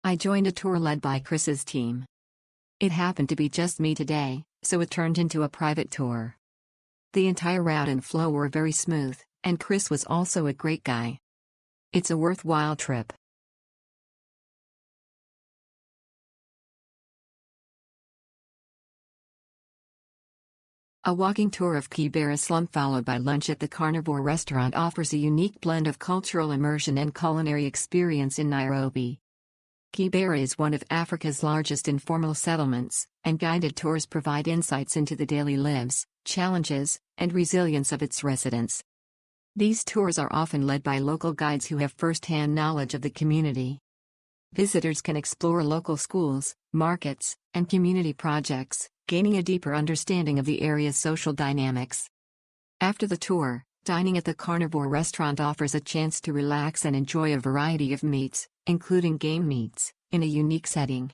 I joined a tour led by Chris's team. It happened to be just me today, so it turned into a private tour. The entire route and flow were very smooth, and Chris was also a great guy. It's a worthwhile trip. A walking tour of Kibera Slum followed by lunch at the Carnivore Restaurant offers a unique blend of cultural immersion and culinary experience in Nairobi. Kibera is one of Africa's largest informal settlements, and guided tours provide insights into the daily lives, challenges, and resilience of its residents. These tours are often led by local guides who have first-hand knowledge of the community. Visitors can explore local schools, markets, and community projects, gaining a deeper understanding of the area's social dynamics. After the tour, dining at the Carnivore Restaurant offers a chance to relax and enjoy a variety of meats, including game meats, in a unique setting.